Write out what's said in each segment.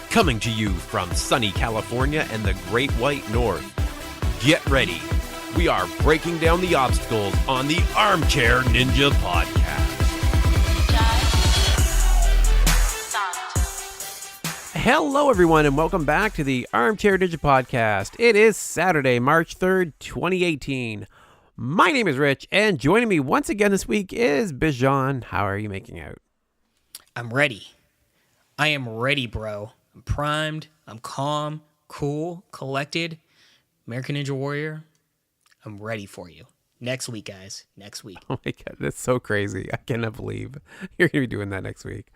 Coming to you from sunny California and the Great White North. Get ready. We are breaking down the obstacles on the Armchair Ninja Podcast. Hello, everyone, and welcome back to the Armchair Ninja Podcast. It is Saturday, March 3rd, 2018. My name is Rich, and joining me once again this week is Bijan. How are you making out? I'm ready. I am ready, bro. I'm primed. I'm calm, cool, collected. American Ninja Warrior, I'm ready for you. Next week, guys. Next week. Oh my God, that's so crazy. I cannot believe you're going to be doing that next week.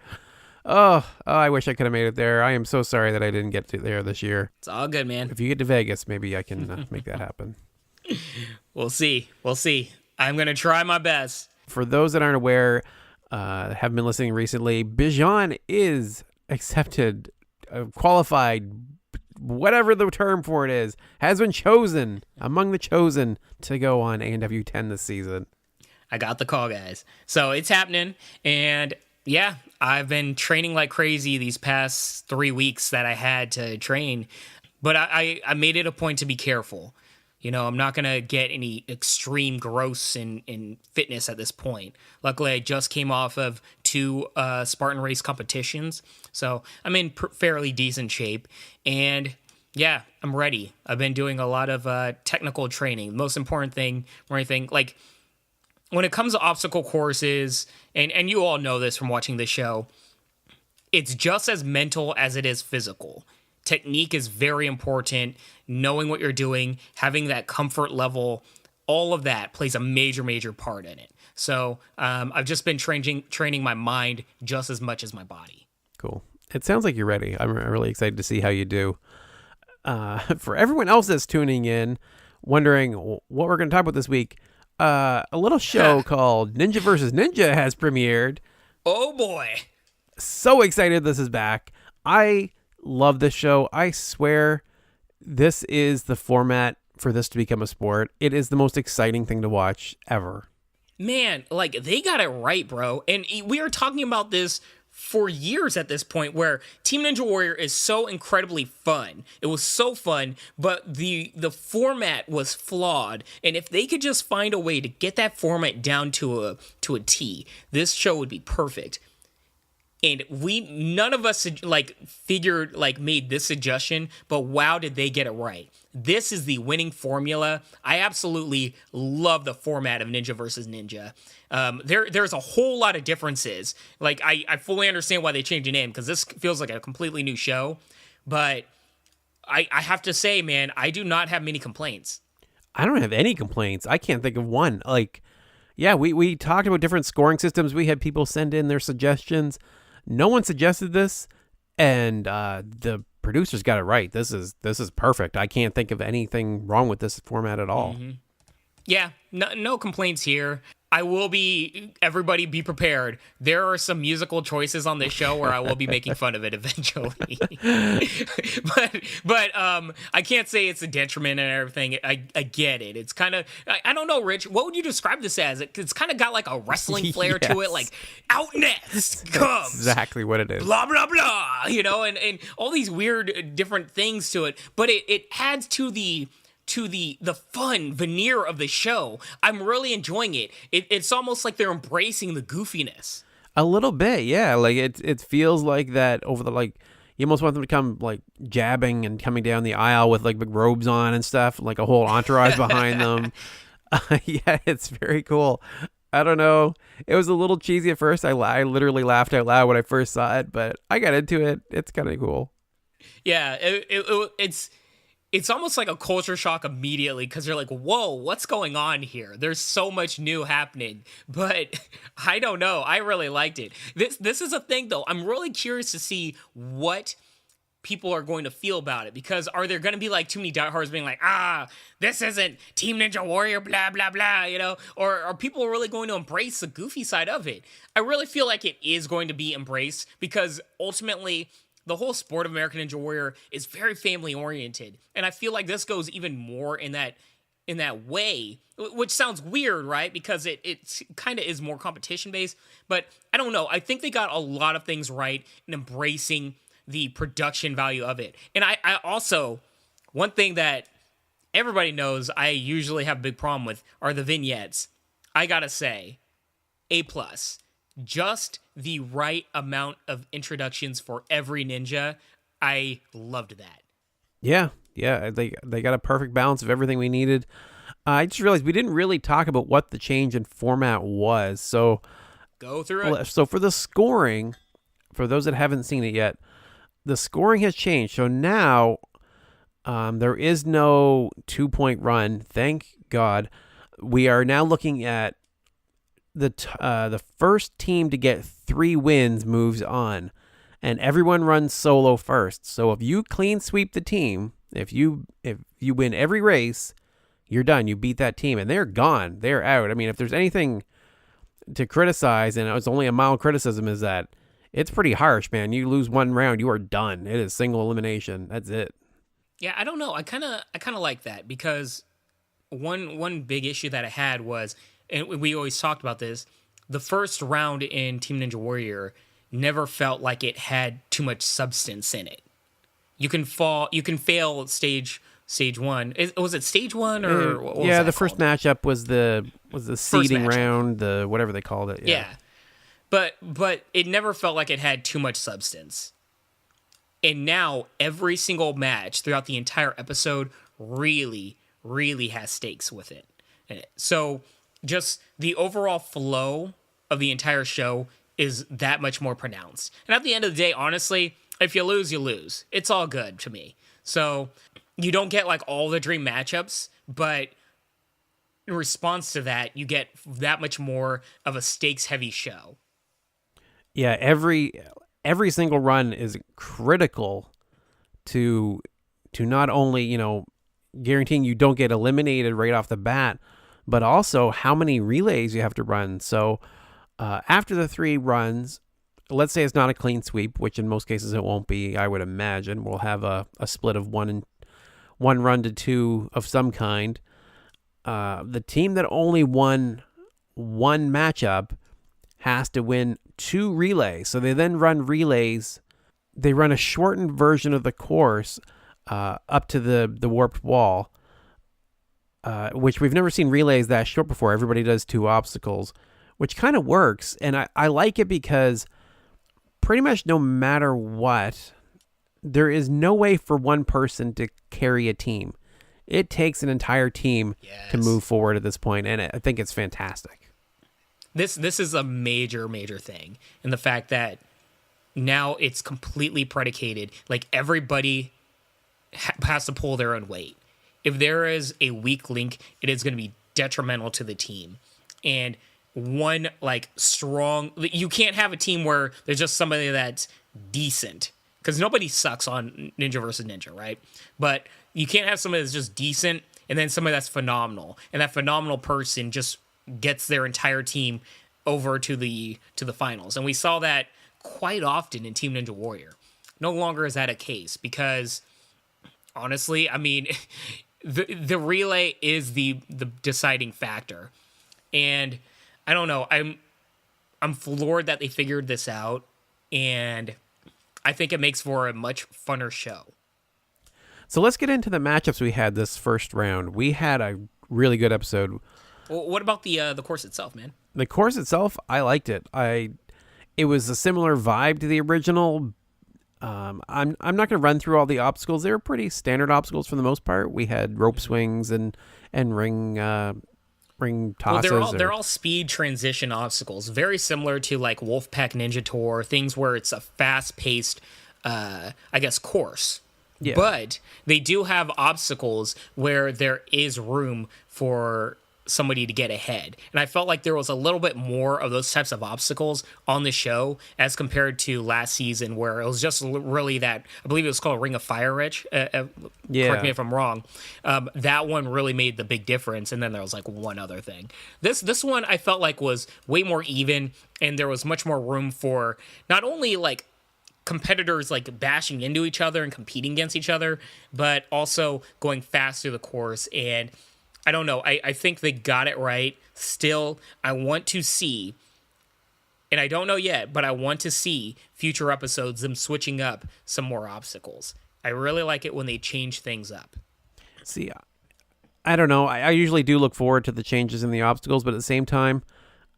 Oh, I wish I could have made it there. I am so sorry that I didn't get to there this year. It's all good, man. If you get to Vegas, maybe I can make that happen. We'll see. I'm going to try my best. For those that aren't aware, have been listening recently, Bijan is accepted, qualified, whatever the term for it is, has been chosen, among the chosen, to go on ANW10 this season. I got the call, guys. So it's happening, and yeah, I've been training like crazy these past 3 weeks that I had to train, but I made it a point to be careful. You know, I'm not going to get any extreme gross in fitness at this point. Luckily, I just came off of 2 Spartan race competitions, so I'm in fairly decent shape. And yeah, I'm ready. I've been doing a lot of technical training. The most important thing or anything, like when it comes to obstacle courses, and you all know this from watching the show, it's just as mental as it is physical. Technique is very important. Knowing what you're doing, having that comfort level, all of that plays a major part in it. So I've just been training my mind just as much as my body. Cool. It sounds like you're ready. I'm really excited to see how you do. For everyone else that's tuning in, wondering what we're going to talk about this week, a little show called Ninja vs. Ninja has premiered. Oh boy. So excited this is back. I love this show. I swear this is the format for this to become a sport. It is the most exciting thing to watch ever. Man, like they got it right, bro. And we are talking about this for years at this point, where Team Ninja Warrior is so incredibly fun. It was so fun, but the format was flawed. And if they could just find a way to get that format down to a T, this show would be perfect. And none of us made this suggestion, but wow, did they get it right. This is the winning formula. I absolutely love the format of Ninja versus Ninja. There's a whole lot of differences. Like, I fully understand why they changed the name, because this feels like a completely new show. But I have to say, man, I do not have many complaints. I don't have any complaints. I can't think of one. Like, yeah, we talked about different scoring systems. We had people send in their suggestions. No one suggested this, and the producers got it right. This is perfect. I can't think of anything wrong with this format at all. Mm-hmm. Yeah, no complaints here. Everybody be prepared. There are some musical choices on this show where I will be making fun of it eventually. but I can't say it's a detriment and everything. I get it. It's kind of, I don't know, Rich, what would you describe this as? It's kind of got like a wrestling flair to it, like out next comes. Exactly what it is. Blah, blah, blah, and all these weird different things to it. But it adds to the fun veneer of the show. I'm really enjoying it. It's almost like they're embracing the goofiness. A little bit, yeah. Like it feels like that over the, like, you almost want them to come like jabbing and coming down the aisle with like big robes on and stuff, like a whole entourage behind them. Yeah, it's very cool. I don't know. It was a little cheesy at first. I literally laughed out loud when I first saw it, but I got into it. It's kind of cool. Yeah, it's almost like a culture shock immediately, because you're like, whoa, what's going on here? There's so much new happening. But I don't know. I really liked it. This is a thing, though. I'm really curious to see what people are going to feel about it, because are there going to be like too many diehards being like, this isn't Team Ninja Warrior, blah, blah, blah, or are people really going to embrace the goofy side of it? I really feel like it is going to be embraced, because ultimately the whole sport of American Ninja Warrior is very family oriented. And I feel like this goes even more in that way, which sounds weird, right? Because it kind of is more competition based, but I don't know. I think they got a lot of things right in embracing the production value of it. And I also, one thing that everybody knows I usually have a big problem with are the vignettes. I gotta say, A+. Just the right amount of introductions for every ninja. I loved that. Yeah, they got a perfect balance of everything we needed. I just realized we didn't really talk about what the change in format was. So go through it. So for the scoring, for those that haven't seen it yet, the scoring has changed. So now there is no 2-point run. Thank God. We are now looking at the first team to get 3 wins moves on, and everyone runs solo first. So if you clean sweep the team, if you win every race, you're done. You beat that team, and they're gone. They're out. I mean, if there's anything to criticize, and it's only a mild criticism, is that it's pretty harsh, man. You lose one round, you are done. It is single elimination. That's it. Yeah, I don't know. I kind of like that, because one big issue that I had was, and we always talked about this, the first round in Team Ninja Warrior never felt like it had too much substance in it. You can fail stage 1. Was it stage 1 or what was that the first called? matchup was the seeding round, the whatever they called it. Yeah. But it never felt like it had too much substance. And now every single match throughout the entire episode really, really has stakes with it. So just the overall flow of the entire show is that much more pronounced. And at the end of the day, honestly, if you lose, you lose. It's all good to me. So you don't get like all the dream matchups, but in response to that, you get that much more of a stakes-heavy show. Yeah, every single run is critical to not only, guaranteeing you don't get eliminated right off the bat, but also how many relays you have to run. So after the 3 runs, let's say it's not a clean sweep, which in most cases it won't be, I would imagine. We'll have a split of 1 run to 2 of some kind. The team that only won 1 matchup has to win 2 relays. So they then run relays. They run a shortened version of the course up to the warped wall, which we've never seen relays that short before. Everybody does 2 obstacles, which kind of works. And I like it because pretty much no matter what, there is no way for one person to carry a team. It takes an entire team to move forward at this point, and I think it's fantastic. This is a major, major thing. And the fact that now it's completely predicated, like everybody has to pull their own weight. If there is a weak link, it is going to be detrimental to the team. And one like strong, you can't have a team where there's just somebody that's decent, because nobody sucks on Ninja versus Ninja, right? But you can't have somebody that's just decent and then somebody that's phenomenal, and that phenomenal person just gets their entire team over to the finals. And we saw that quite often in Team Ninja Warrior. No longer is that a case, because honestly, I mean, the relay is the deciding factor. And I don't know, I'm floored that they figured this out, and I think it makes for a much funner show. So let's get into the matchups we had this first round. We had a really good episode. Well, what about the course itself, man? The course itself, I liked it. It was a similar vibe to the original. I'm not going to run through all the obstacles. They were pretty standard obstacles for the most part. We had rope swings and ring tosses. Well, they're all speed transition obstacles, very similar to like Wolfpack Ninja Tour, things where it's a fast-paced, course. Yeah. But they do have obstacles where there is room for somebody to get ahead. And I felt like there was a little bit more of those types of obstacles on the show as compared to last season, where it was just really that, I believe it was called Ring of Fire, Rich. Correct me if I'm wrong. That one really made the big difference. And then there was like one other thing. This one I felt like was way more even, and there was much more room for not only like competitors like bashing into each other and competing against each other, but also going fast through the course. And I don't know, I think they got it right. Still, I want to see And I don't know yet, but I want to see future episodes them switching up some more obstacles. I really like it when they change things up. See, I don't know. I usually do look forward to the changes in the obstacles, but at the same time,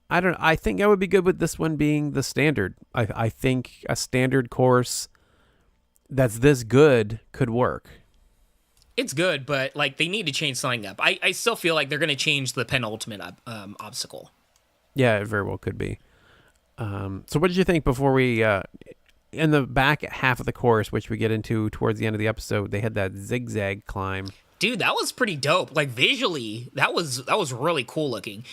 I think I would be good with this one being the standard. I think a standard course that's this good could work. It's good, but like they need to change something up. I still feel like they're going to change the penultimate obstacle. Yeah, it very well could be. So what did you think before we, in the back half of the course, which we get into towards the end of the episode, they had that zigzag climb. Dude, that was pretty dope. Like visually, that was really cool looking.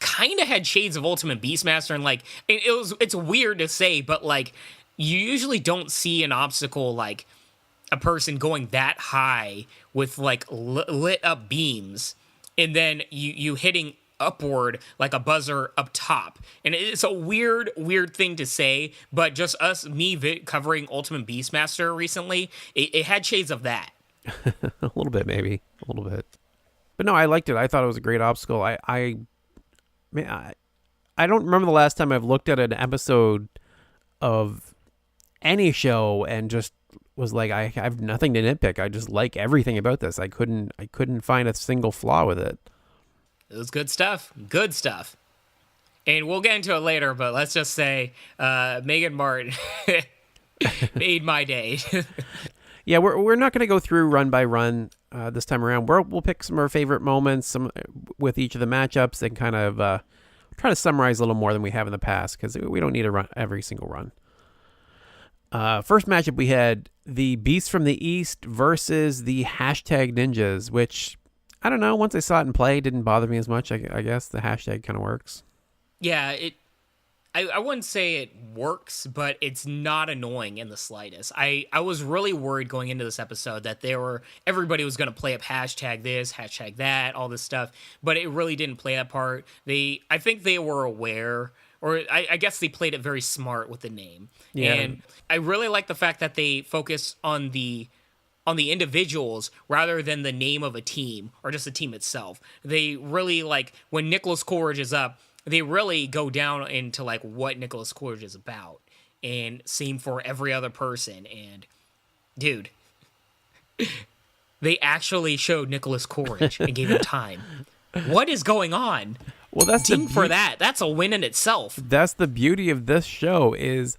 Kind of had shades of Ultimate Beastmaster, and like it's weird to say, but like you usually don't see an obstacle like a person going that high with like lit up beams, and then you hitting upward like a buzzer up top. And it's a weird thing to say, but just covering Ultimate Beastmaster recently, it had shades of that. A little bit, maybe. A little bit. But no, I liked it. I thought it was a great obstacle. I don't remember the last time I've looked at an episode of any show and just was like, I have nothing to nitpick. I just like everything about this. I couldn't find a single flaw with it. It was good stuff. Good stuff. And we'll get into it later, but let's just say Meagan Martin made my day. Yeah, we're not going to go through run by run this time around. We'll pick some of our favorite moments with each of the matchups and kind of try to summarize a little more than we have in the past because we don't need to run every single run. First matchup, we had the Beasts from the East versus the #Ninjas, which, I don't know, once I saw it in play, it didn't bother me as much. I guess the hashtag kind of works. Yeah, I wouldn't say it works, but it's not annoying in the slightest. I was really worried going into this episode that everybody was going to play up hashtag this, hashtag that, all this stuff, but it really didn't play that part. I think they were aware, or I guess they played it very smart with the name. Yeah. And I really like the fact that they focus on the individuals rather than the name of a team or just the team itself. They really, like, when Nicholas Coolridge is up, they really go down into like what Nicholas Coolridge is about, and same for every other person. And dude, they actually showed Nicholas Coolridge and gave him time. What is going on? Well, that's for that. That's a win in itself. That's the beauty of this show is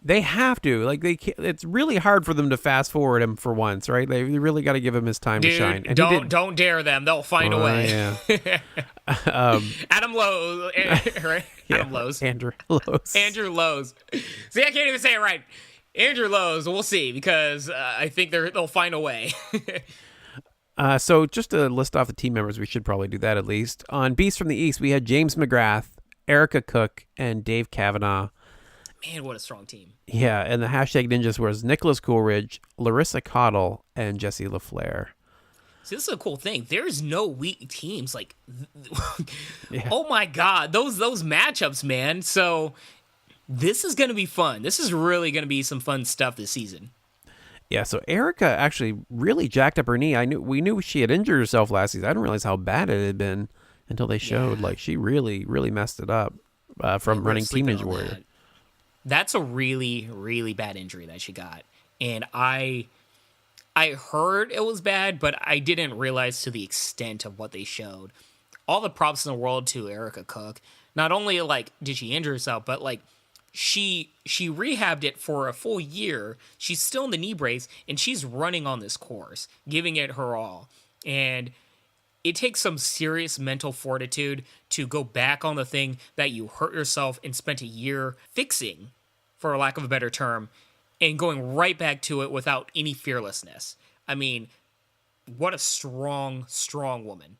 they have to, like, they can't, it's really hard for them to fast forward him for once, right? They really got to give him his time to shine. And don't dare them. They'll find a way. Yeah. Adam Lowe, right? Adam Lowe's. Andrew Lowe's. Andrew Lowe's. See, I can't even say it right. Andrew Lowe's. We'll see, because I think they'll find a way. So just to list off the team members, we should probably do that at least. On Beasts from the East, we had James McGrath, Erica Cook, and Dave Cavanagh. Man, what a strong team. Yeah, and the #Ninjas was Nicholas Coolridge, Larissa Cottle, and Jesse LaFlair. See, this is a cool thing. There's no weak teams. Like, yeah. Oh my God, those matchups, man. So this is going to be fun. This is really going to be some fun stuff this season. Yeah, so Erica actually really jacked up her knee. We knew she had injured herself last season. I didn't realize how bad it had been until they showed. Yeah. Like, she really, really messed it up from running Team Ninja Warrior. That's a really, really bad injury that she got. And I heard it was bad, but I didn't realize to the extent of what they showed. All the props in the world to Erica Cook. Not only, like, did she injure herself, but, like, she rehabbed it for a full year. She's still in the knee brace, and she's running on this course, giving it her all. And it takes some serious mental fortitude to go back on the thing that you hurt yourself and spent a year fixing, for lack of a better term, and going right back to it without any fearlessness. I mean, what a strong, strong woman.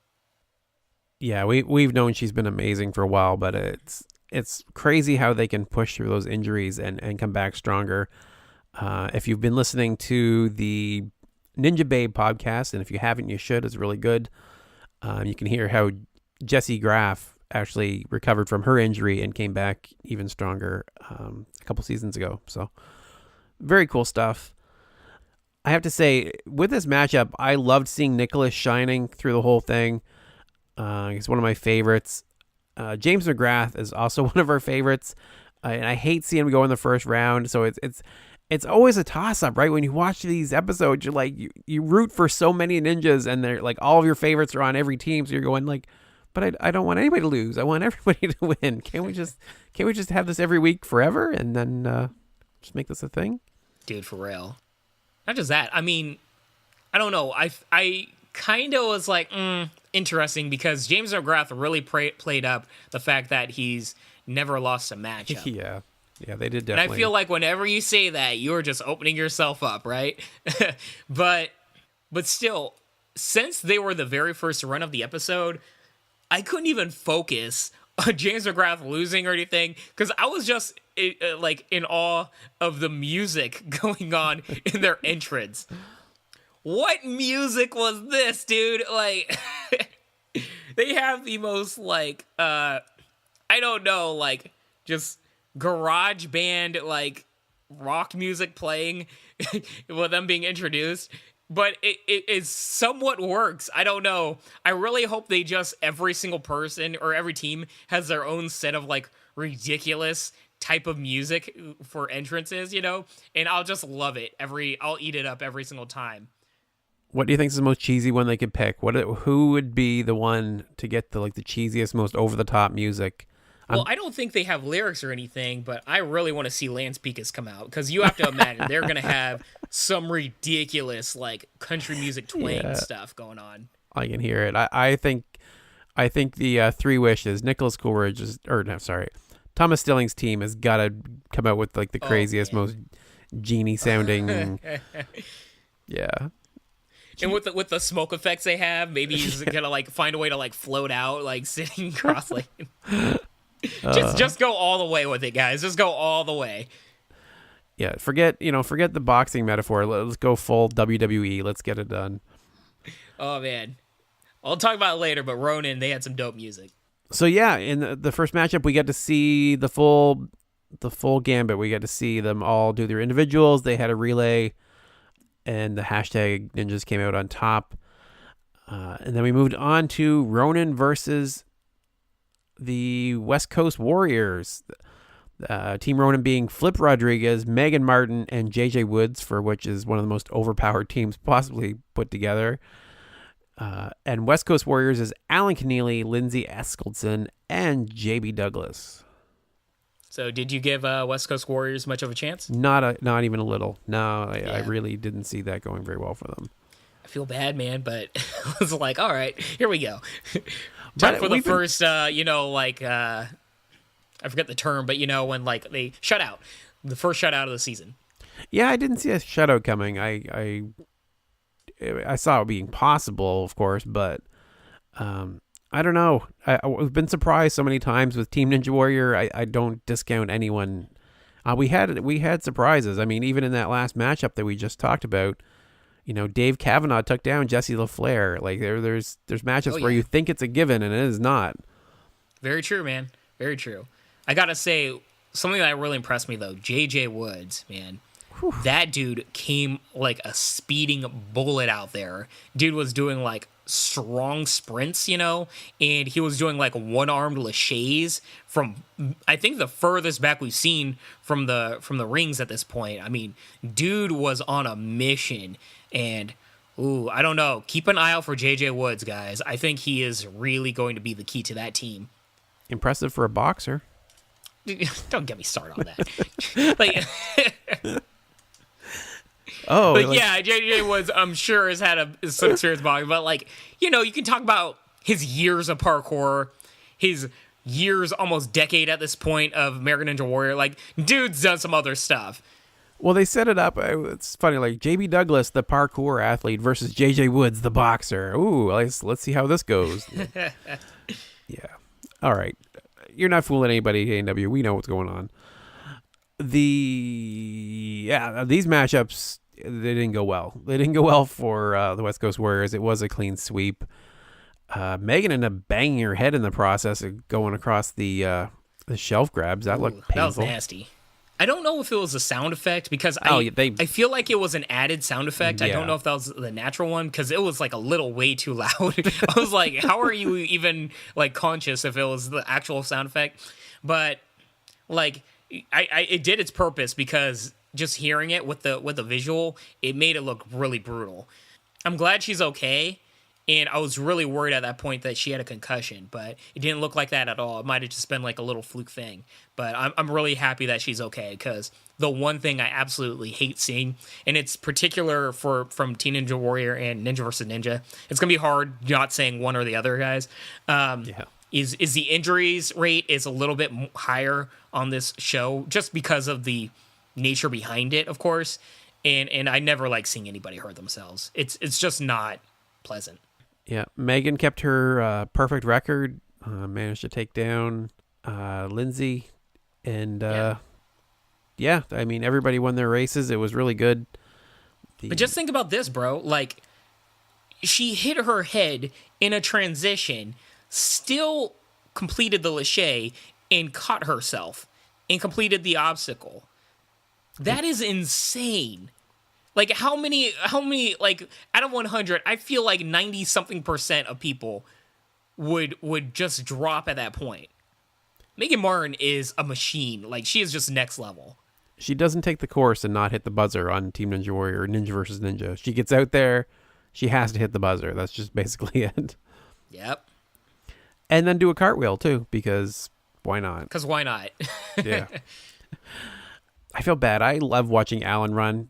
Yeah, we've known she's been amazing for a while, but it's crazy how they can push through those injuries and come back stronger. If you've been listening to the Ninja Babe podcast, and if you haven't, you should. It's really good. You can hear how Jessie Graff actually recovered from her injury and came back even stronger a couple seasons ago. So very cool stuff. I have to say, with this matchup, I loved seeing Nicholas shining through the whole thing. He's one of my favorites. James McGrath is also one of our favorites. and I hate seeing them go in the first round. So it's always a toss up, right? When you watch these episodes, you're like you root for so many ninjas, and they're like all of your favorites are on every team. So you're going like, but I don't want anybody to lose. I want everybody to win. Can't we just have this every week forever, and then just make this a thing? Dude, for real. Not just that. I mean, I don't know. I kind of was like, interesting, because James McGrath really played up the fact that he's never lost a matchup. Yeah, they did definitely. And I feel like whenever you say that, you're just opening yourself up, right? but still, since they were the very first run of the episode, I couldn't even focus on James McGrath losing or anything, because I was just like in awe of the music going on in their entrance. What music was this, dude? Like, they have the most, like, I don't know, like, just garage band, like, rock music playing with them being introduced. But it somewhat works. I don't know. I really hope they just, every single person or every team has their own set of, like, ridiculous type of music for entrances, you know? And I'll just love it. I'll eat it up every single time. What do you think is the most cheesy one they could pick? Who would be the one to get the cheesiest, most over the top music? Well, I don't think they have lyrics or anything, but I really want to see Lance Pekas come out, because you have to imagine they're going to have some ridiculous, like, country music twang stuff going on. I can hear it. I think the Three Wishes, Nicholas Coolridge Thomas Stilling's team has got to come out with like the craziest, most genie sounding. Yeah. And with the smoke effects they have, maybe he's gonna like find a way to like float out, like sitting cross-legged. Just go all the way with it, guys. Just go all the way. Yeah, forget the boxing metaphor. Let's go full WWE. Let's get it done. Oh man, I'll talk about it later. But Ronin, they had some dope music. So yeah, in the first matchup, we get to see the full gambit. We get to see them all do their individuals. They had a relay, and the hashtag ninjas came out on top. And then we moved on to Ronin versus the West Coast Warriors. Team Ronin being Flip Rodriguez, Meagan Martin, and JJ Woods, for which is one of the most overpowered teams possibly put together. And West Coast Warriors is Alan Connealy, Lindsay Eskildsen, and JB Douglas. So did you give West Coast Warriors much of a chance? Not even a little. No, I really didn't see that going very well for them. I feel bad, man, but I was like, all right, here we go. Time for the first, I forget the term, but when like they shut out, the first shutout of the season. Yeah, I didn't see a shutout coming. I saw it being possible, of course, but I don't know. I've been surprised so many times with Team Ninja Warrior. I don't discount anyone. We had surprises. I mean, even in that last matchup that we just talked about, Dave Cavanagh took down Jesse LaFlair. Like there's matchups where you think it's a given and it is not. Very true, man. Very true. I gotta say, something that really impressed me though, JJ Woods, man. Whew. That dude came like a speeding bullet out there. Dude was doing like strong sprints, and he was doing like one-armed laches from, I think, the furthest back we've seen from the rings at this point. I mean, dude was on a mission, and I don't know. Keep an eye out for JJ Woods, guys. I think he is really going to be the key to that team. Impressive for a boxer. Don't get me started on that. JJ Woods, I'm sure, has had some experience boxing, but you can talk about his years of parkour, his years, almost decade at this point of American Ninja Warrior. Like, dude's done some other stuff. Well, they set it up. It's funny, like JB Douglas, the parkour athlete, versus JJ Woods, the boxer. Ooh, let's see how this goes. Yeah. All right. You're not fooling anybody at ANW. We know what's going on. These matchups, they didn't go well. They didn't go well for the West Coast Warriors. It was a clean sweep. Meagan ended up banging her head in the process of going across the shelf grabs. That looked painful. That was nasty. I don't know if it was a sound effect, because I feel like it was an added sound effect. Yeah. I don't know if that was the natural one, because it was like a little way too loud. I was like, how are you even like conscious if it was the actual sound effect? But like it did its purpose because just hearing it with the visual, it made it look really brutal. I'm glad she's okay. And I was really worried at that point that she had a concussion, but it didn't look like that at all. It might have just been like a little fluke thing. But I'm really happy that she's okay, because the one thing I absolutely hate seeing, and it's particular from Teen Ninja Warrior and Ninja vs. Ninja, it's going to be hard not saying one or the other, guys, is the injuries rate is a little bit higher on this show just because of the nature behind it, of course. And I never like seeing anybody hurt themselves. It's just not pleasant. Yeah, Meagan kept her perfect record, managed to take down Lindsay, and yeah, I mean, everybody won their races. It was really good. But just think about this, bro. Like, she hit her head in a transition, still completed the lache, and caught herself, and completed the obstacle. That is insane. Like, how many, like, out of 100, I feel like 90-something% of people would just drop at that point. Meagan Martin is a machine. Like, she is just next level. She doesn't take the course and not hit the buzzer on Team Ninja Warrior or Ninja vs. Ninja. She gets out there, she has to hit the buzzer. That's just basically it. Yep. And then do a cartwheel, too, because why not? Because why not? Yeah. I feel bad. I love watching Alan run.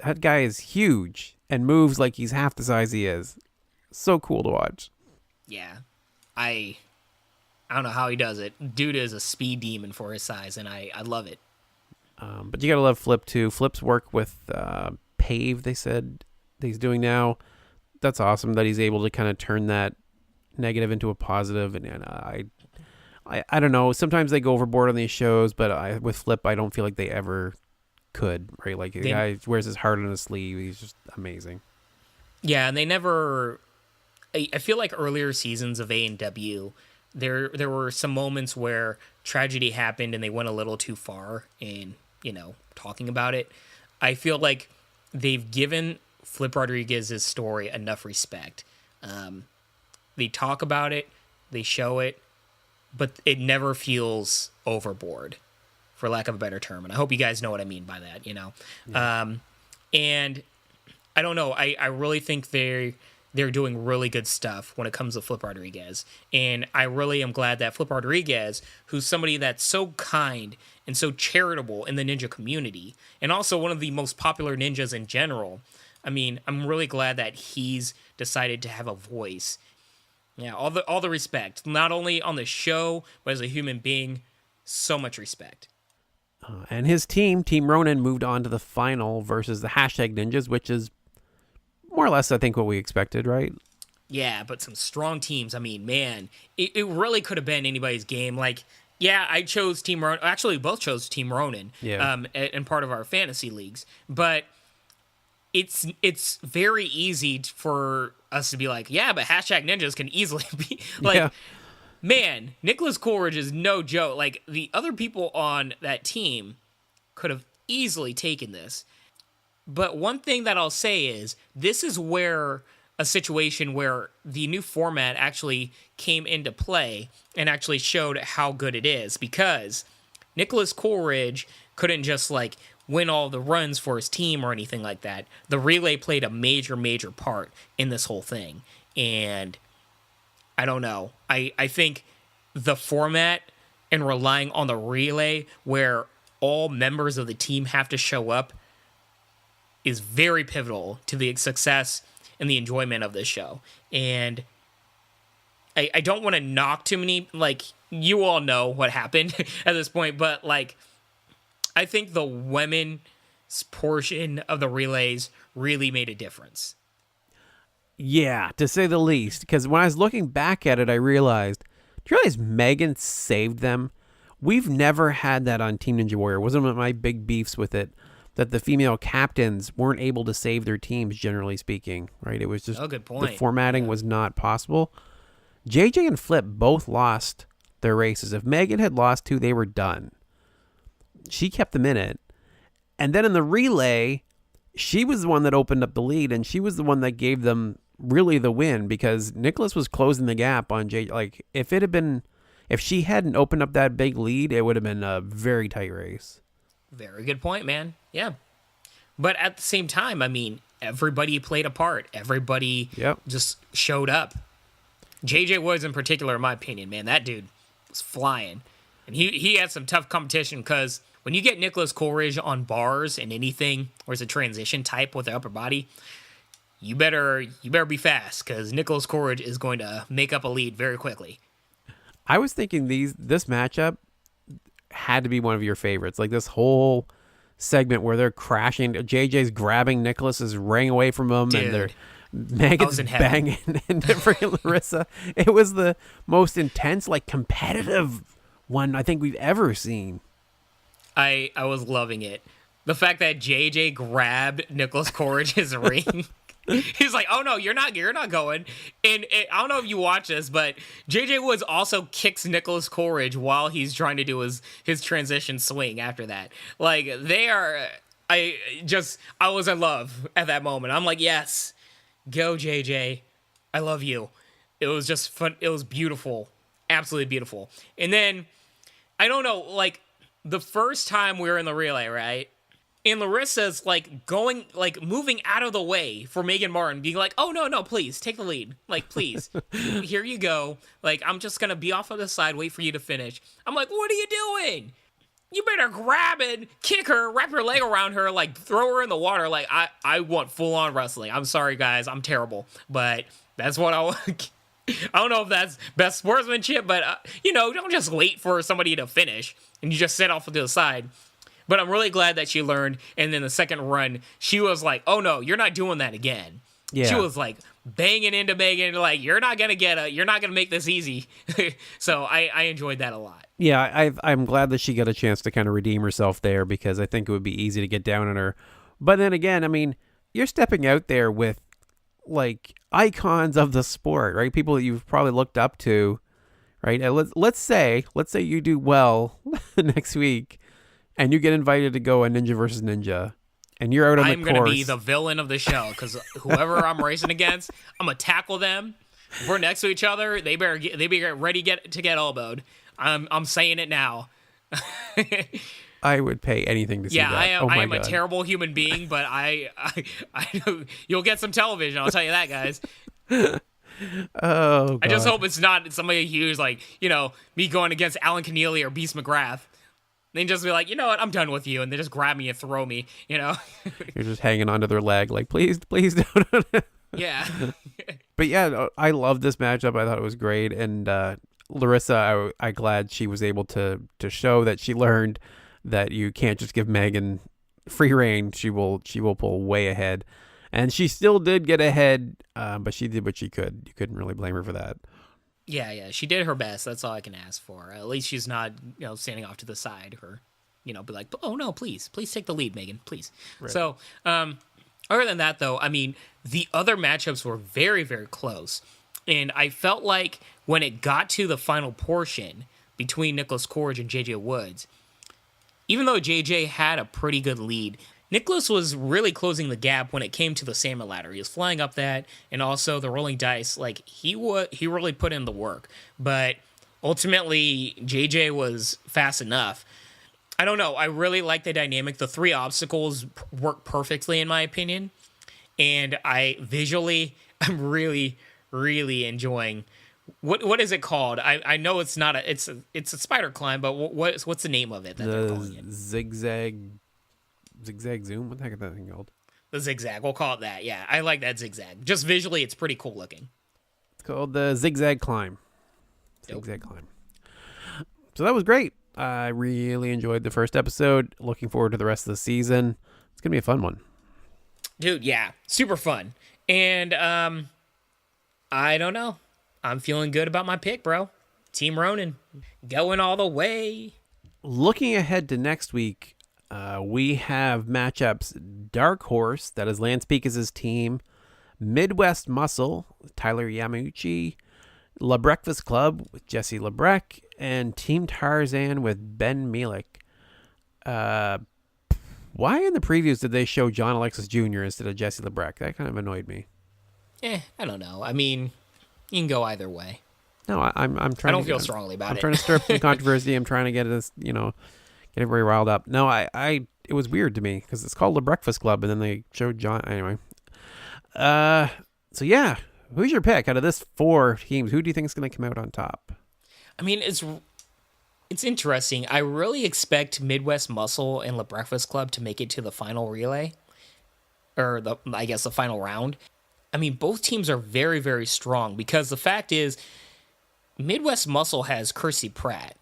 That guy is huge and moves like he's half the size he is. So cool to watch. Yeah. I don't know how he does it. Dude is a speed demon for his size, and I love it. But you gotta love Flip, too. Flip's work with Pave, they said, that he's doing now. That's awesome that he's able to kind of turn that negative into a positive. And I don't know. Sometimes they go overboard on these shows, but with Flip, I don't feel like they ever could, right? Like, the guy wears his heart on his sleeve. He's just amazing. Yeah, and they never... I feel like earlier seasons of A&W, there were some moments where tragedy happened and they went a little too far in, talking about it. I feel like they've given Flip Rodriguez's story enough respect. They talk about it, they show it, but it never feels overboard, for lack of a better term. And I hope you guys know what I mean by that, Yeah. And I don't know. I really think they're doing really good stuff when it comes to Flip Rodriguez. And I really am glad that Flip Rodriguez, who's somebody that's so kind and so charitable in the ninja community, and also one of the most popular ninjas in general, I mean, I'm really glad that he's decided to have a voice. Yeah, all the respect, not only on the show, but as a human being, so much respect. And his team, Team Ronin, moved on to the final versus the Hashtag Ninjas, which is more or less, I think, what we expected, right? Yeah, but some strong teams. I mean, man, it really could have been anybody's game. Like, yeah, I chose Team Ronin. Actually, we both chose Team Ronin in part of our fantasy leagues. But it's very easy for us to be like, yeah, but Hashtag Ninjas can easily be like... Yeah. Man, Nicholas Coolridge is no joke. Like, the other people on that team could have easily taken this. But one thing that I'll say is, this is where a situation where the new format actually came into play and actually showed how good it is. Because Nicholas Coolridge couldn't just, like, win all the runs for his team or anything like that. The relay played a major, major part in this whole thing. And... I don't know. I think the format and relying on the relay where all members of the team have to show up is very pivotal to the success and the enjoyment of this show. And I don't want to knock too many, like, you all know what happened at this point, but, like, I think the women's portion of the relays really made a difference. Yeah, to say the least. Because when I was looking back at it, I realized, do you realize Meagan saved them? We've never had that on Team Ninja Warrior. It wasn't one of my big beefs with it, that the female captains weren't able to save their teams, generally speaking, right? It was just, good point. The formatting was not possible. JJ and Flip both lost their races. If Meagan had lost two, they were done. She kept them in it. And then in the relay, she was the one that opened up the lead, and she was the one that gave them really the win, because Nicholas was closing the gap on JJ. Like, if if she hadn't opened up that big lead, it would have been a very tight race. Very good point, man. Yeah. But at the same time, I mean, everybody played a part. Everybody just showed up. JJ Woods in particular, in my opinion, man, that dude was flying. And he had some tough competition because when you get Nicholas Coolridge on bars and anything where it's a transition type with the upper body, you better be fast because Nicholas Coolridge is going to make up a lead very quickly. I was thinking this matchup had to be one of your favorites. Like this whole segment where they're crashing, JJ's grabbing Nicholas, is raying away from him, Dude, and they're Meagan's banging into freaking Larissa. It was the most intense, like competitive one I think we've ever seen. I was loving it. The fact that JJ grabbed Nicholas Coolridge's ring. He's like, "Oh no, you're not going." And I don't know if you watch this, but JJ Woods also kicks Nicholas Coolridge while he's trying to do his transition swing after that. Like they are, I was in love at that moment. I'm like, yes, go JJ, I love you. It was just fun. It was beautiful, absolutely beautiful. And then I don't know, like the first time we were in the relay, right? And Larissa's moving out of the way for Meagan Martin, being like, "Oh no, please take the lead. Like, please, here you go. Like, I'm just gonna be off on the side, wait for you to finish." I'm like, "What are you doing? You better grab it, kick her, wrap your leg around her, like throw her in the water." Like, I want full on wrestling. I'm sorry, guys, I'm terrible, but that's what I want. I don't know if that's best sportsmanship, but don't just wait for somebody to finish and you just sit off to the side. But I'm really glad that she learned. And then the second run, she was like, "Oh no, you're not doing that again." Yeah. She was like banging into Meagan, like, "You're not gonna you're not gonna make this easy." So I enjoyed that a lot. Yeah, I'm glad that she got a chance to kind of redeem herself there, because I think it would be easy to get down on her. But then again, I mean, you're stepping out there with like icons of the sport, right? People that you've probably looked up to, right? And let's say you do well next week, and you get invited to go a ninja versus ninja, and you're out on the course. I'm going to be the villain of the show, because whoever I'm racing against, I'm going to tackle them. If we're next to each other, they better get ready to get elbowed. I'm saying it now. I would pay anything to see that. I am a terrible human being, but I you'll get some television. I'll tell you that, guys. Oh, God. I just hope it's not somebody huge like me going against Alan Connealy or Beast McGrath. They just be like, "You know what? I'm done with you," and they just grab me and throw me. You're just hanging onto their leg, like, please don't. Yeah. But yeah, I love this matchup. I thought it was great, and Larissa, I'm glad she was able to show that she learned that you can't just give Meagan free reign. She will pull way ahead, and she still did get ahead, but she did what she could. You couldn't really blame her for that. Yeah, she did her best. That's all I can ask for. At least she's not, standing off to the side or, be like, "Oh no, please take the lead, Meagan, please." Right. So, other than that, though, I mean, the other matchups were very, very close, and I felt like when it got to the final portion between Nicholas Coolridge and JJ Woods, even though JJ had a pretty good lead, Nicholas was really closing the gap when it came to the salmon ladder. He was flying up that, and also the rolling dice. Like, he really put in the work. But ultimately, JJ was fast enough. I don't know. I really like the dynamic. The 3 obstacles work perfectly, in my opinion. And I'm really, really enjoying. What is it called? I know it's not it's a spider climb, but what's the name of it that they're calling it? Zigzag zoom? What the heck is that thing called? The zigzag. We'll call it that. Yeah, I like that zigzag. Just visually, it's pretty cool looking. It's called the zigzag climb. Zigzag climb. So that was great. I really enjoyed the first episode. Looking forward to the rest of the season. It's going to be a fun one. Dude, yeah. Super fun. And I don't know. I'm feeling good about my pick, bro. Team Ronin. Going all the way. Looking ahead to next week, we have matchups: Dark Horse, that is Lance Pekas' team; Midwest Muscle, Tyler Yamauchi; La Breakfast Club with Jesse Lebrecht; and Team Tarzan with Ben Mielek. Why in the previews did they show John Alexis Jr. instead of Jesse Lebrecht? That kind of annoyed me. I don't know. I mean, you can go either way. No, I'm trying. I don't feel strongly about it. I'm trying to stir up some controversy. I'm trying to get this, get everybody riled up. No, it was weird to me because it's called the Breakfast Club, and then they showed John. Anyway, so yeah, who's your pick out of this 4 teams? Who do you think is going to come out on top? I mean, it's interesting. I really expect Midwest Muscle and the Breakfast Club to make it to the final relay, or the final round. I mean, both teams are very, very strong because the fact is, Midwest Muscle has Kirsty Pratt,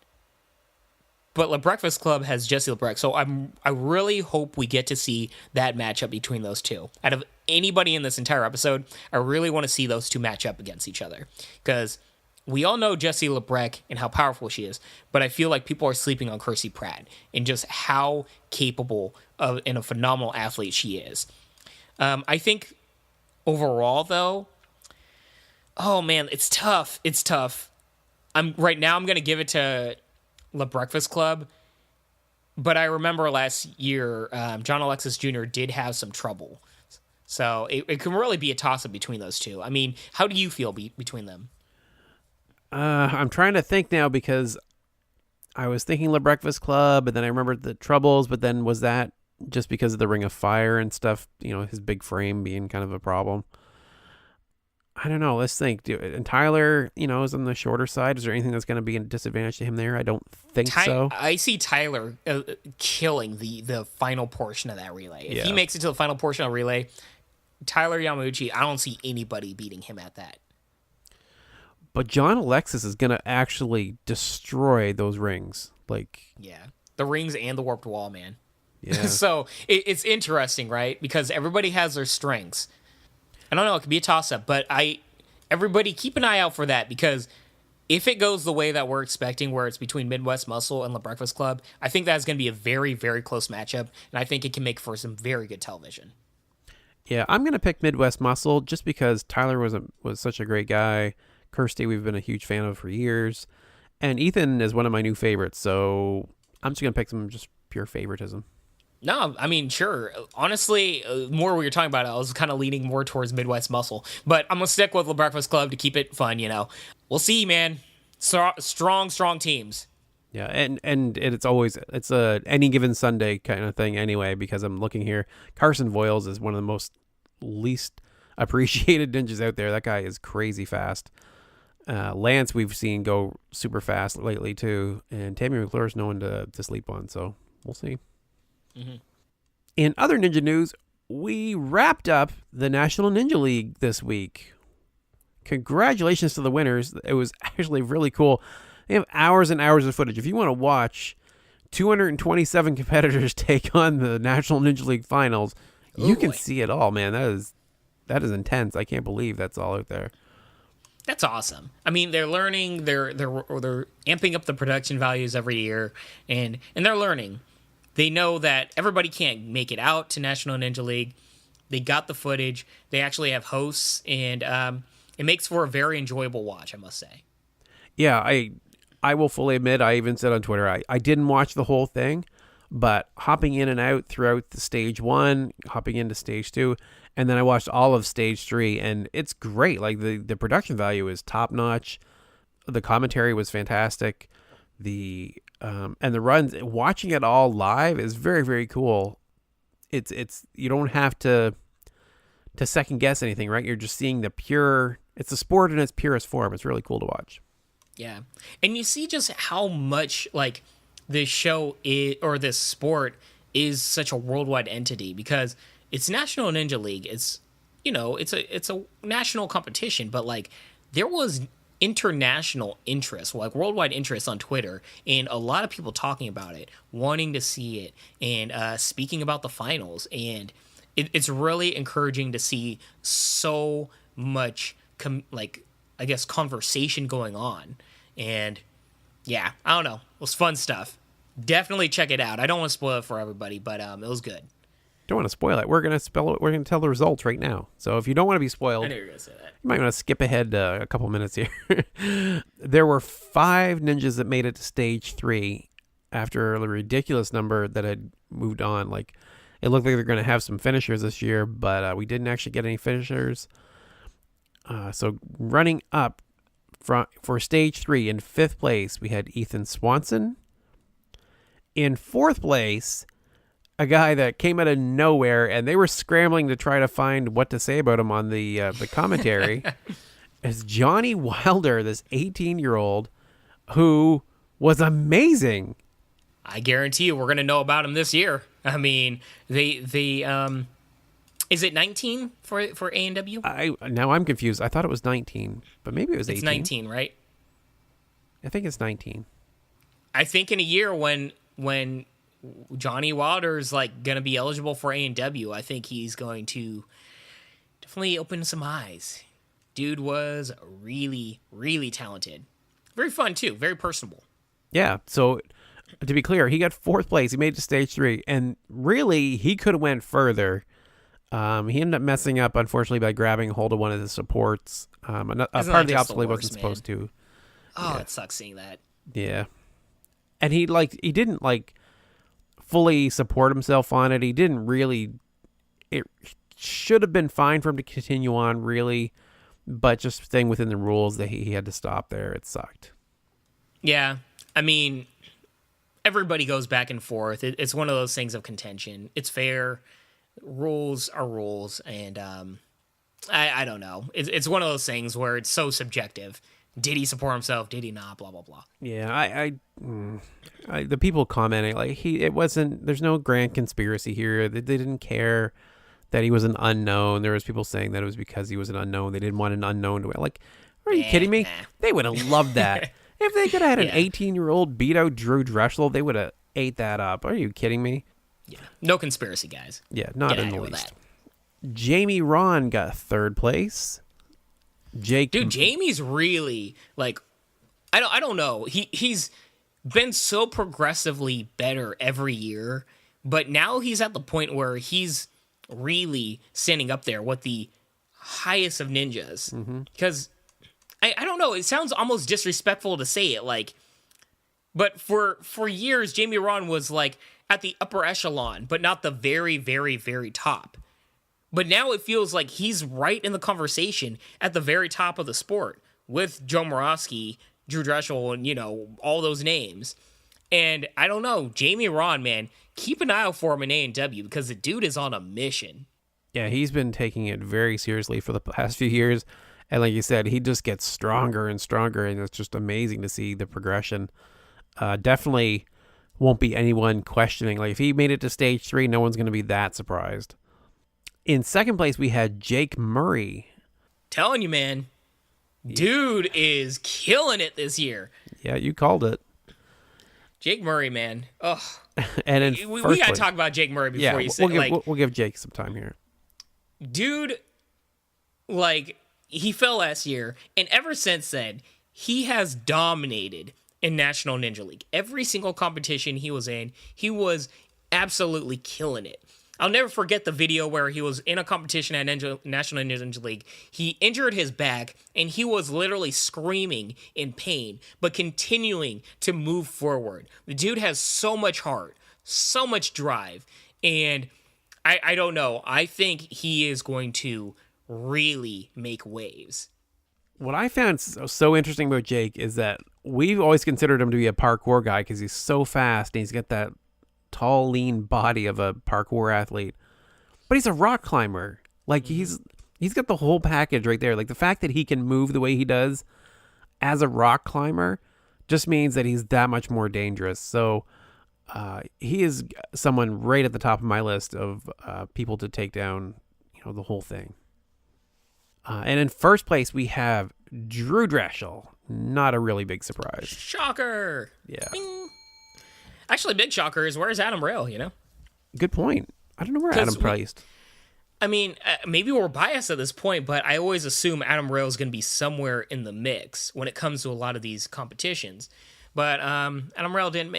but the Breakfast Club has Jessie LeBrec. So I really hope we get to see that matchup between those two. Out of anybody in this entire episode, I really want to see those two match up against each other because we all know Jessie LeBrec and how powerful she is, but I feel like people are sleeping on Kirsty Pratt and just how capable of and a phenomenal athlete she is. I think overall, though, oh man, it's tough. It's tough. I'm going to give it to the Breakfast Club, but I remember last year, John Alexis Jr. did have some trouble. So it can really be a toss-up between those two. I mean, how do you feel between them? I'm trying to think now because I was thinking the Breakfast Club, and then I remembered the troubles, but then was that just because of the Ring of Fire and stuff, his big frame being kind of a problem? I don't know. Let's think. And Tyler, is on the shorter side. Is there anything that's going to be a disadvantage to him there? I don't think so. I see Tyler killing the final portion of that relay. If he makes it to the final portion of the relay, Tyler Yamauchi, I don't see anybody beating him at that. But John Alexis is going to actually destroy those rings. Yeah, the rings and the warped wall, man. Yeah. So it's interesting, right? Because everybody has their strengths. I don't know. It could be a toss-up, but everybody keep an eye out for that because if it goes the way that we're expecting, where it's between Midwest Muscle and the Breakfast Club, I think that's going to be a very, very close matchup, and I think it can make for some very good television. Yeah, I'm going to pick Midwest Muscle just because Tyler was such a great guy. Kirsty, we've been a huge fan of for years, and Ethan is one of my new favorites. So I'm just going to pick some just pure favoritism. No, I mean, sure. Honestly, more we were talking about, I was kind of leaning more towards Midwest Muscle. But I'm going to stick with the Breakfast Club to keep it fun, We'll see, man. Strong teams. Yeah, and it's a any given Sunday kind of thing anyway, because I'm looking here. Carson Voiles is one of the most least appreciated ninjas out there. That guy is crazy fast. Lance we've seen go super fast lately too. And Tammy McClure is no one to sleep on, so we'll see. Mm-hmm. In other ninja news, we wrapped up the National Ninja League this week. Congratulations to the winners. It was actually really cool. They have hours and hours of footage. If you want to watch 227 competitors take on the National Ninja League finals, you can see it all, man. That is intense. I can't believe that's all out there. That's awesome. I mean, they're learning. They're amping up the production values every year, and they're learning. They know that everybody can't make it out to National Ninja League. They got the footage. They actually have hosts, and it makes for a very enjoyable watch, I must say. Yeah, I will fully admit, I even said on Twitter, I didn't watch the whole thing, but hopping in and out throughout the stage 1, hopping into stage 2, and then I watched all of stage 3, and it's great. Like the production value is top notch. The commentary was fantastic. And the runs, watching it all live is very, very cool. It's you don't have to second guess anything, right? You're just seeing it's the sport in its purest form. It's really cool to watch. Yeah. And you see just how much this show or this sport is such a worldwide entity because it's National Ninja League. It's, it's a national competition, but there was international interest, worldwide interest on Twitter, and a lot of people talking about it, wanting to see it, and speaking about the finals. And it's really encouraging to see so much, conversation going on. And yeah, I don't know. It was fun stuff. Definitely check it out. I don't want to spoil it for everybody, but it was good. Don't want to spoil it. We're gonna spell it. We're gonna tell the results right now. So if you don't want to be spoiled, I knew you were gonna say that. You might want to skip ahead a couple minutes here. There were 5 ninjas that made it to stage 3 after a ridiculous number that had moved on. It looked like they're going to have some finishers this year, but we didn't actually get any finishers. So running up For stage 3, in 5th place, we had Ethan Swanson. In 4th place, a guy that came out of nowhere, and they were scrambling to try to find what to say about him on the commentary, is Johnny Wilder, this 18-year-old who was amazing. I guarantee you we're going to know about him this year. I mean, is it 19 for A&W? Now I'm confused. I thought it was 19, but maybe it was 18. It's 19, right? I think it's 19. I think in a year when Johnny Wilder's like going to be eligible for A&W, I think he's going to definitely open some eyes. Dude was really, really talented. Very fun too. Very personable. Yeah. So to be clear, he got 4th place. He made it to stage 3, and really he could have went further. He ended up messing up, unfortunately, by grabbing hold of one of the supports. A part of the obstacle he wasn't supposed to. Oh, yeah. It sucks seeing that. Yeah. And he didn't fully support himself on it. He didn't really. It should have been fine for him to continue on, really, but just staying within the rules that he had to stop there. It sucked. Yeah. I mean, everybody goes back and forth. It's one of those things of contention. It's fair. Rules are rules, and I don't know. It's one of those things where it's so subjective. Did he support himself? Did he not? Blah blah blah. Yeah, the people commenting it wasn't. There's no grand conspiracy here. They didn't care that he was an unknown. There was people saying that it was because he was an unknown. They didn't want an unknown to win. Like, are you kidding me? Nah. They would have loved that. If they could have had an 18-year-old beat out Drew Drechsel, they would have ate that up. Are you kidding me? Yeah, no conspiracy, guys. Yeah, not in the least. Jamie Ron got 3rd place. Dude, Jamie's really I don't know. He's been so progressively better every year, but now he's at the point where he's really standing up there with the highest of ninjas. Because I don't know. It sounds almost disrespectful to say it, but for years Jamie Ron was at the upper echelon, but not the very, very, very top. But now it feels like he's right in the conversation at the very top of the sport with Joe Moravsky, Drew Drechsel, and, all those names. And I don't know, Jamie Ron, man, keep an eye out for him in A&W because the dude is on a mission. Yeah, he's been taking it very seriously for the past few years. And like you said, he just gets stronger and stronger, and it's just amazing to see the progression. Definitely won't be anyone questioning. If he made it to stage 3, no one's going to be that surprised. In 2nd place, we had Jake Murray. Telling you, man, dude is killing it this year. Yeah, you called it. Jake Murray, man. Ugh. And we got to talk about Jake Murray before you say we'll give Jake some time here. Dude, he fell last year, and ever since then, he has dominated in National Ninja League. Every single competition he was in, he was absolutely killing it. I'll never forget the video where he was in a competition at National Ninja League. He injured his back, and he was literally screaming in pain, but continuing to move forward. The dude has so much heart, so much drive, and I don't know. I think he is going to really make waves. What I found so interesting about Jake is that we've always considered him to be a parkour guy because he's so fast and he's got that tall, lean body of a parkour athlete. But he's a rock climber. He's got the whole package right there. The fact that he can move the way he does as a rock climber just means that he's that much more dangerous. So he is someone right at the top of my list of people to take down, the whole thing. And in 1st place, we have Drew Drechsel. Not a really big surprise. Shocker. Yeah. Bing. Actually, big shocker is where's Adam Rail, Good point. I don't know where Adam placed. I mean, maybe we're biased at this point, but I always assume Adam Rail is going to be somewhere in the mix when it comes to a lot of these competitions. But Adam Rail didn't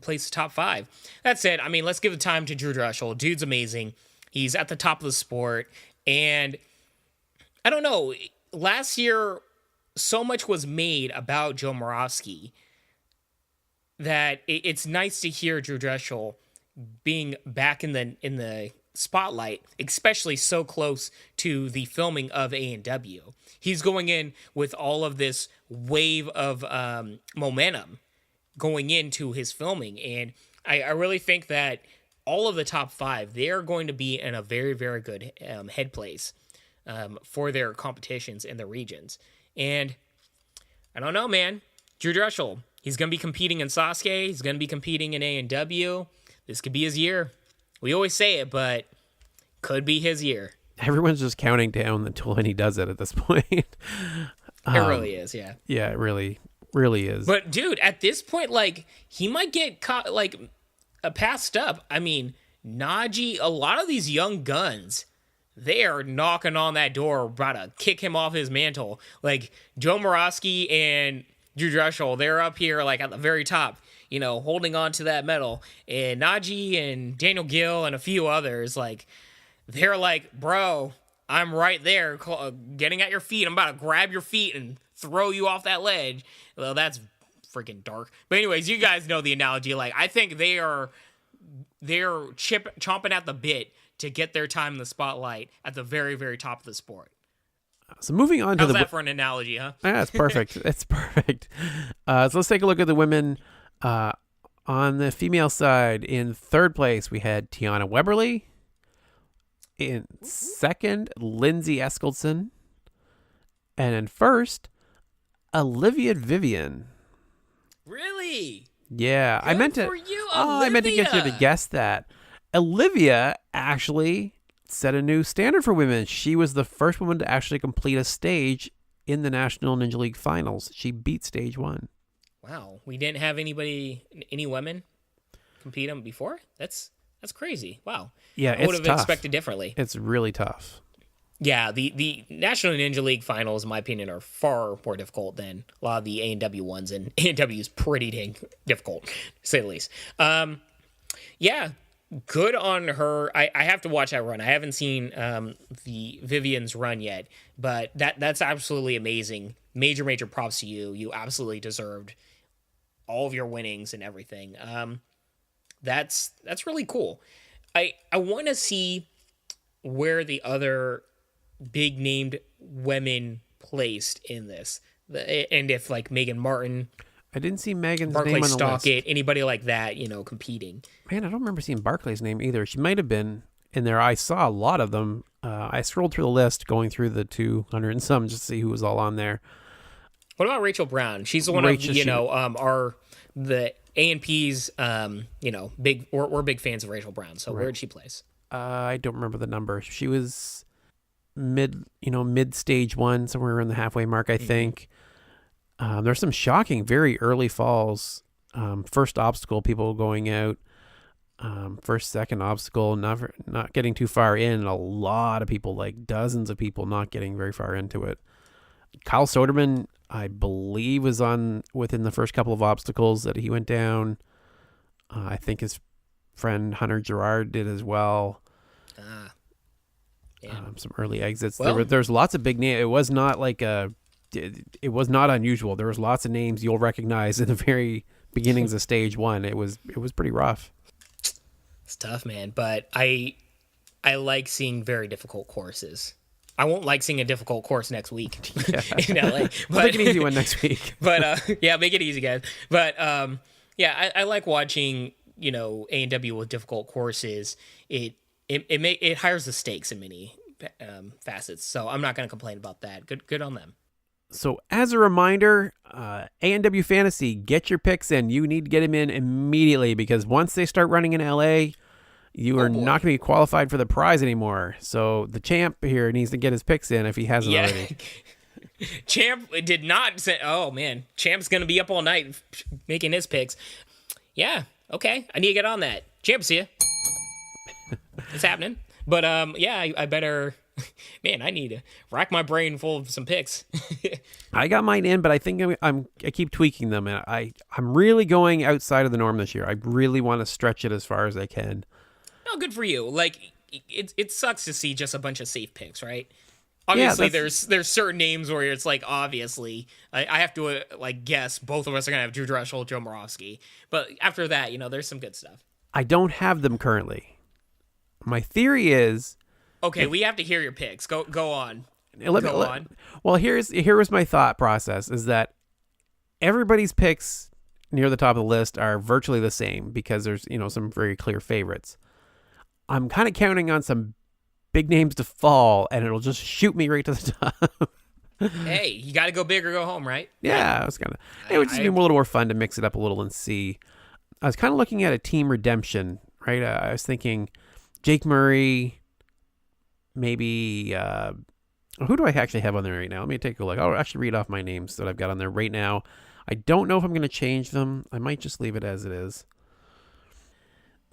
place the top 5. That said, I mean, let's give the time to Drew Drechsel. Dude's amazing. He's at the top of the sport. And I don't know, last year, so much was made about Joe Moravsky that it's nice to hear Drew Drechsel being back in the spotlight, especially so close to the filming of A&W. He's going in with all of this wave of momentum going into his filming, and I really think that all of the top 5, they're going to be in a very, very good head place for their competitions in the regions. And I don't know, man. Drew Drechsel, he's going to be competing in Sasuke. He's going to be competing in A&W. This could be his year. We always say it, but could be his year. Everyone's just counting down until when he does it at this point. It really is, yeah. Yeah, it really, really is. But, dude, at this point, like, he might get caught, like, passed up. I mean, Najee, a lot of these young guns, they are knocking on that door, about to kick him off his mantle. Like, Joe Morosky and Drew Drechsel, they're up here, like, at the very top, you know, holding on to that medal. And Najee and Daniel Gill and a few others, like, they're like, bro, I'm right there getting at your feet. I'm about to grab your feet and throw you off that ledge. Well, that's freaking dark. But anyways, you guys know the analogy. Like, I think they're chomping at the bit to get their time in the spotlight at the very, very top of the sport. So moving on to How's that for an analogy, huh? Yeah, it's perfect. It's perfect. So let's take a look at the women. On the female side, in third place, we had Tiana Weberly. In second, Lindsay Eskildsen. And in first, Olivia Vivian. Really? Yeah, Good I meant to. for you, I meant to get you to guess that. Olivia actually set a new standard for women. She was the first woman to actually complete a stage in the National Ninja League Finals. She beat stage 1. Wow, we didn't have any women compete them before? That's crazy. Wow. Yeah, I would have expected differently. It's really tough. Yeah, the National Ninja League Finals, in my opinion, are far more difficult than a lot of the A&W ones, and A&W is pretty dang difficult, to say the least. Yeah, good on her. I have to watch that run. I haven't seen the Vivian's run yet, but that's absolutely amazing. Major props to you. You absolutely deserved all of your winnings and everything. That's really cool. I want to see where the other big named women placed in this, and if like Meagan Martin, I didn't see Megan's Barclay name on the list. Stockett, anybody like that, you know, competing. Man, I don't remember seeing Barclay's name either. She might have been in there. I saw a lot of them. I scrolled through the list, going through the 200 and some, just to see who was all on there. What about Rachel Brown? She's the one of the ANP's. Big. We're big fans of Rachel Brown. So where'd she place? I don't remember the number. She was mid stage 1, somewhere around the halfway mark, I think. There's some shocking, very early falls. First obstacle, people going out. First, second obstacle, not getting too far in. A lot of people, like dozens of people, not getting very far into it. Kyle Soderman, I believe, was on within the first couple of obstacles that he went down. I think his friend Hunter Gerard did as well. Yeah. Some early exits. Well, There's lots of big names. It was not like it was not unusual. There was lots of names you'll recognize in the very beginnings of stage 1. It was pretty rough. It's tough, man. But I like seeing very difficult courses. I won't like seeing a difficult course next week in LA. We'll make an easy one next week. But yeah, make it easy, guys. But yeah, I like watching, A&W with difficult courses. It hires the stakes in many facets. So I'm not going to complain about that. Good on them. So as a reminder, A&W Fantasy, get your picks in. You need to get them in immediately, because once they start running in LA, you are not going to be qualified for the prize anymore. So the champ here needs to get his picks in if he hasn't already. Champ did not say, oh man, Champ's going to be up all night making his picks. Yeah, okay. I need to get on that. Champ, see ya. It's happening. But yeah, I better, man, I need to rack my brain full of some picks. I got mine in, but I think I keep tweaking them, and I'm really going outside of the norm this year. I really want to stretch it as far as I can. No, good for you. Like, it sucks to see just a bunch of safe picks, right? Obviously, there's certain names where it's like, obviously, I have to guess both of us are gonna have Drew Drechsel, Joe Morosky. But after that, there's some good stuff. I don't have them currently, My theory is... Okay, we have to hear your picks. Go on. On. Well, here was my thought process, is that everybody's picks near the top of the list are virtually the same because there's, some very clear favorites. I'm kind of counting on some big names to fall, and it'll just shoot me right to the top. Hey, you got to go big or go home, right? Yeah, it would just be a little more fun to mix it up a little and see. I was kind of looking at a team redemption, right? I was thinking Jake Murray, maybe, who do I actually have on there right now? Let me take a look. I'll actually read off my names that I've got on there right now. I don't know if I'm going to change them. I might just leave it as it is.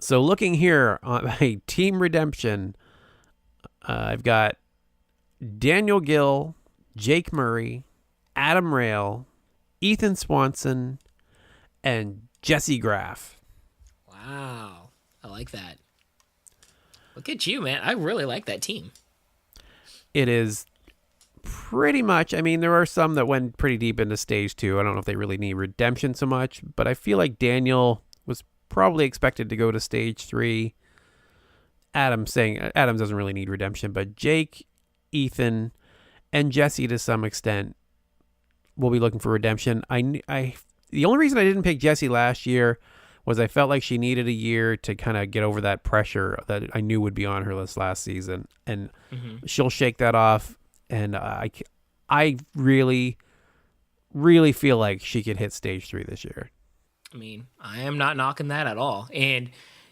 So looking here on my team redemption, I've got Daniel Gill, Jake Murray, Adam Rail, Ethan Swanson, and Jesse Graff. Wow. I like that. Look at you, man. I really like that team. It is pretty much, there are some that went pretty deep into stage 2. I don't know if they really need redemption so much, but I feel like Daniel was probably expected to go to stage 3. Adam doesn't really need redemption, but Jake, Ethan, and Jesse to some extent will be looking for redemption. The only reason I didn't pick Jesse last year was I felt like she needed a year to kind of get over that pressure that I knew would be on her this last season, and she'll shake that off. And I really, really feel like she could hit stage 3 this year. I am not knocking that at all. And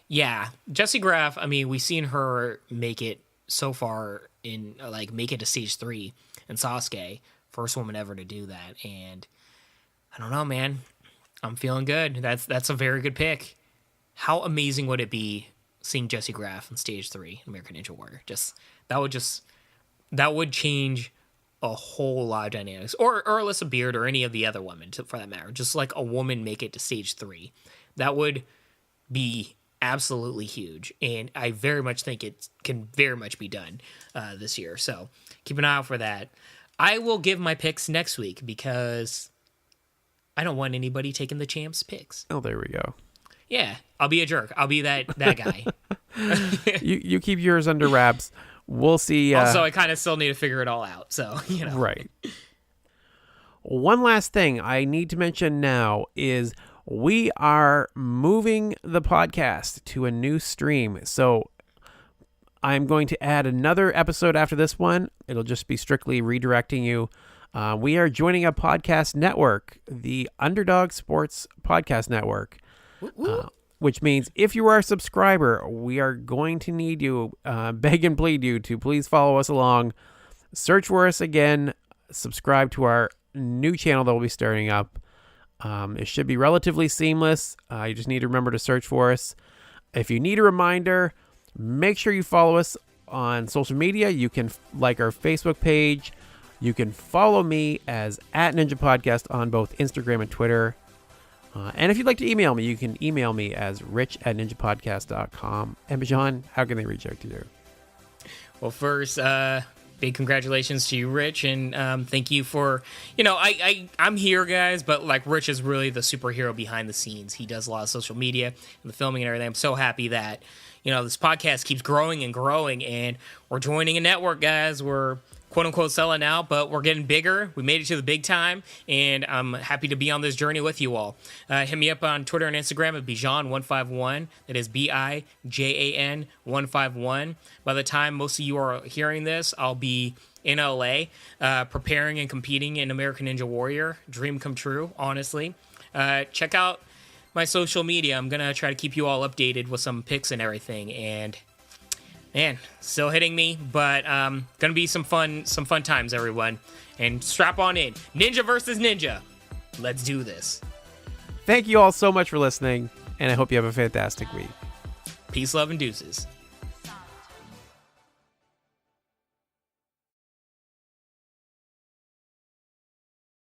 yeah, Jesse Graff, we've seen her make it so far make it to stage 3 in Sasuke, first woman ever to do that. And I don't know, man. I'm feeling good. That's a very good pick. How amazing would it be seeing Jesse Graff in stage 3 American Ninja Warrior? That would change a whole lot of dynamics. Or Alyssa Beard or any of the other women, for that matter. Just like a woman make it to stage 3. That would be absolutely huge. And I very much think it can very much be done this year. So keep an eye out for that. I will give my picks next week because I don't want anybody taking the champs' picks. Oh, there we go. Yeah, I'll be a jerk. I'll be that guy. You keep yours under wraps. We'll see. Also, I kind of still need to figure it all out. So, Right. One last thing I need to mention now is we are moving the podcast to a new stream. So I'm going to add another episode after this one. It'll just be strictly redirecting you. We are joining a podcast network, the Underdog Sports Podcast Network, which means if you are a subscriber, we are going to need you, beg and plead you to please follow us along. Search for us again. Subscribe to our new channel that will be starting up. It should be relatively seamless. You just need to remember to search for us. If you need a reminder, make sure you follow us on social media. You can like our Facebook page. You can follow me as @NinjaPodcast on both Instagram and Twitter. And if you'd like to email me, you can email me as rich@ninjapodcast.com. And Bijan, how can they reach out to you? Well, first, big congratulations to you, Rich, and thank you for, I'm here, guys, but Rich is really the superhero behind the scenes. He does a lot of social media and the filming and everything. I'm so happy that, this podcast keeps growing and growing, and we're joining a network, guys. We're quote-unquote selling out, but we're getting bigger. We made it to the big time, and I'm happy to be on this journey with you all. Hit me up on Twitter and Instagram at Bijan151. That is Bijan 151. By the time most of you are hearing this, I'll be in LA preparing and competing in American Ninja Warrior. Dream come true, honestly. Check out my social media. I'm going to try to keep you all updated with some pics and everything, and man, still hitting me, but gonna be some fun times, everyone. And strap on in. Ninja versus Ninja. Let's do this. Thank you all so much for listening, and I hope you have a fantastic week. Peace, love, and deuces.